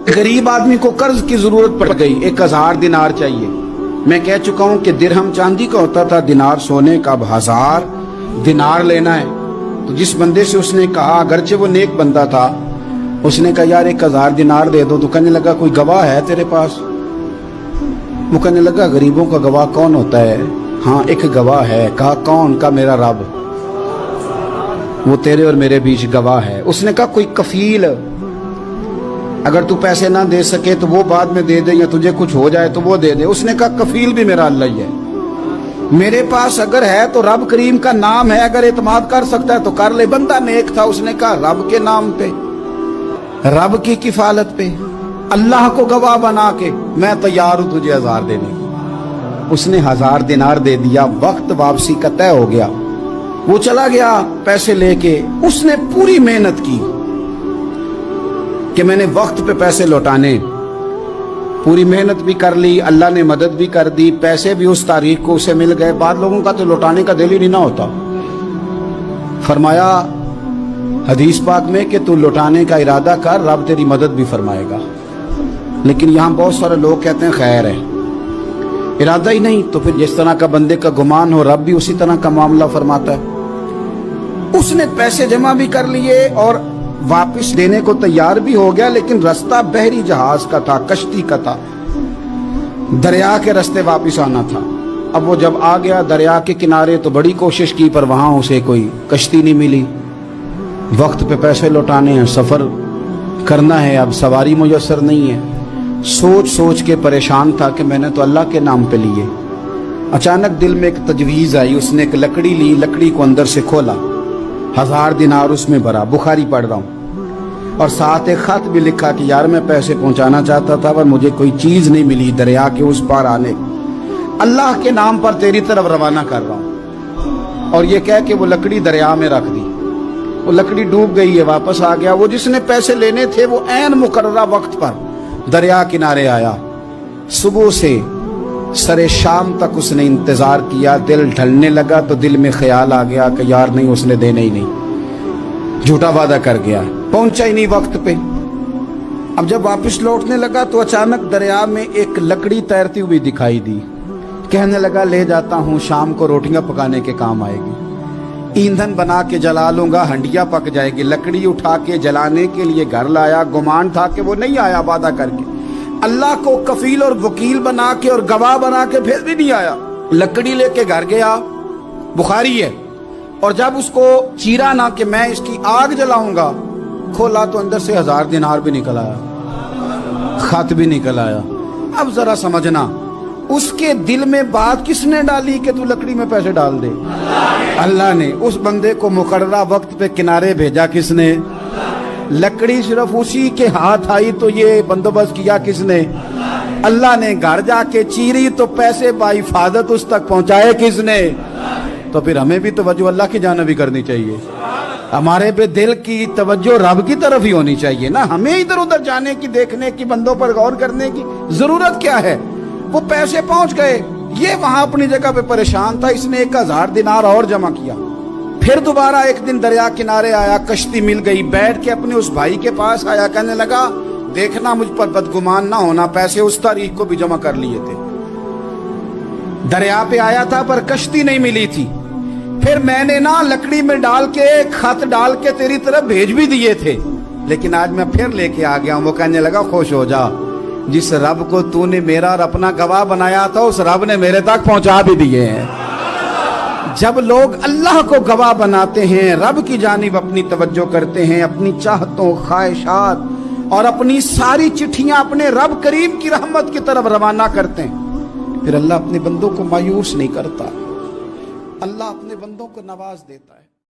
गरीब आदमी को कर्ज की जरूरत पड़ गई, 1000 दिनार चाहिए। मैं कह चुका हूं कि दिरहम चांदी का होता था, दिनार सोने का। अब 1000 दिनार लेना है। तो जिस बंदे से उसने कहा, अगरचे वो नेक बंदा था, उसने कहा यार 1000 दिनार दे दो। तो कहने लगा कोई गवाह है तेरे पास? वो कहने लगा गरीबों का गवाह कौन होता है? हाँ एक गवाह है। कहा कौन? का मेरा रब, वो तेरे और मेरे बीच गवाह है। उसने कहा कोई कफील, अगर तू पैसे ना दे सके तो वो बाद में दे दे, या तुझे कुछ हो जाए तो वो दे दे। उसने कहा कफील भी मेरा अल्लाह ही है। मेरे पास अगर है तो रब करीम का नाम है, अगर एतमाद कर सकता है तो कर ले। बंदा नेक था, उसने कहा रब के नाम पे, रब की किफालत पे, अल्लाह को गवाह बना के मैं तैयार हूं तुझे 1000 देने की। उसने 1000 दिनार दे दिया। वक्त वापसी का तय हो गया। वो चला गया पैसे लेके। उसने पूरी मेहनत की कि मैंने वक्त पे पैसे लौटाने, पूरी मेहनत भी कर ली, अल्लाह ने मदद भी कर दी, पैसे भी उस तारीख को उसे मिल गए। बाद लोगों का तो लौटाने का दिल ही नहीं ना होता। फरमाया हदीस पाक में कि तू लौटाने का इरादा कर, रब तेरी मदद भी फरमाएगा। लेकिन यहाँ बहुत सारे लोग कहते हैं खैर है, इरादा ही नहीं। तो फिर जिस तरह का बंदे का गुमान हो, रब भी उसी तरह का मामला फरमाता है। उसने पैसे जमा भी कर लिए और वापस देने को तैयार भी हो गया, लेकिन रास्ता बहरी जहाज का था, कश्ती का था, दरिया के रास्ते वापस आना था। अब वो जब आ गया दरिया के किनारे तो बड़ी कोशिश की, पर वहां उसे कोई कश्ती नहीं मिली। वक्त पे पैसे लौटाने हैं, सफर करना है, अब सवारी मुयस्सर नहीं है। सोच सोच के परेशान था कि मैंने तो अल्लाह के नाम पे लिए। अचानक दिल में एक तजवीज आई। उसने एक लकड़ी ली, लकड़ी को अंदर से खोला, 1000 दिनार उसमें भरा। बुखारी पढ़ रहा हूं, और साथ एक खत भी लिखा कि यार मैं पैसे पहुंचाना चाहता था पर मुझे कोई चीज नहीं मिली दरिया के उस पार आने, अल्लाह के नाम पर तेरी तरफ रवाना कर रहा हूं। और ये कह के वो लकड़ी दरिया में रख दी। वो लकड़ी डूब गई है, वापस आ गया। वो जिसने पैसे लेने थे वो ऐन मुकर्ररा वक्त पर दरिया किनारे आया। सुबह से सरे शाम तक उसने इंतजार किया। दिल ढलने लगा तो दिल में ख्याल आ गया कि यार नहीं, उसने देने ही नहीं, झूठा वादा कर गया, पहुंचा ही नहीं वक्त पे। अब जब वापस लौटने लगा तो अचानक दरिया में एक लकड़ी तैरती हुई दिखाई दी। कहने लगा ले जाता हूं, शाम को रोटियां पकाने के काम आएगी, ईंधन बना के जला लूंगा, हंडिया पक जाएगी। लकड़ी उठा के जलाने के लिए घर लाया। गुमान था कि वो नहीं आया वादा करके। अल्लाह को कफील और वकील बना के और गवाह बना के फिर भी नहीं आया। लकड़ी लेके घर गया, बुखारी है। और जब उसको चीरा ना कि मैं इसकी आग जलाऊंगा, खोला तो अंदर से 1000 दिनार भी निकल आया, खत भी निकल आया। अब जरा समझना, उसके दिल में बात किसने डाली कि तू लकड़ी में पैसे डाल दे? अल्लाह ने। उस बंदे को मुकर्ररा वक्त पे किनारे भेजा किसने? लकड़ी सिर्फ उसी के हाथ आई तो ये बंदोबस्त किया किसने? अल्लाह ने। घर जाके चीरी तो पैसे बाहिफाजत उस तक पहुंचाए किसने? तो फिर हमें भी तवज्जो अल्लाह की जानिब भी करनी चाहिए। हमारे पे दिल की तवज्जो रब की तरफ ही होनी चाहिए ना। हमें इधर उधर जाने की, देखने की, बंदों पर गौर करने की जरूरत क्या है? वो पैसे पहुंच गए, ये वहां अपनी जगह पे परेशान था। इसने 1000 दिनार और जमा किया। फिर दोबारा एक दिन दरिया किनारे आया, कश्ती मिल गई, बैठ के अपने उस भाई के पास आया। कहने लगा देखना मुझ पर बदगुमान ना होना, पैसे उस तारीख को भी जमा कर लिए थे। दरिया पे आया था पर कश्ती नहीं मिली थी। फिर मैंने ना लकड़ी में डाल के, खत डाल के तेरी तरफ भेज भी दिए थे, लेकिन आज मैं फिर लेके आ गया हूं। वो कहने लगा खुश हो जा, जिस रब को तूने मेरा और अपना गवाह बनाया था उस रब ने मेरे तक पहुंचा भी दिए हैं। जब लोग अल्लाह को गवाह बनाते हैं, रब की जानिब अपनी तवज्जो करते हैं, अपनी चाहतों, ख्वाहिशात और अपनी सारी चिट्ठियां अपने रब करीम की रहमत की तरफ रवाना करते हैं, फिर अल्लाह अपने बंदों को मायूस नहीं करता। अल्लाह अपने बंदों को नवाज देता है।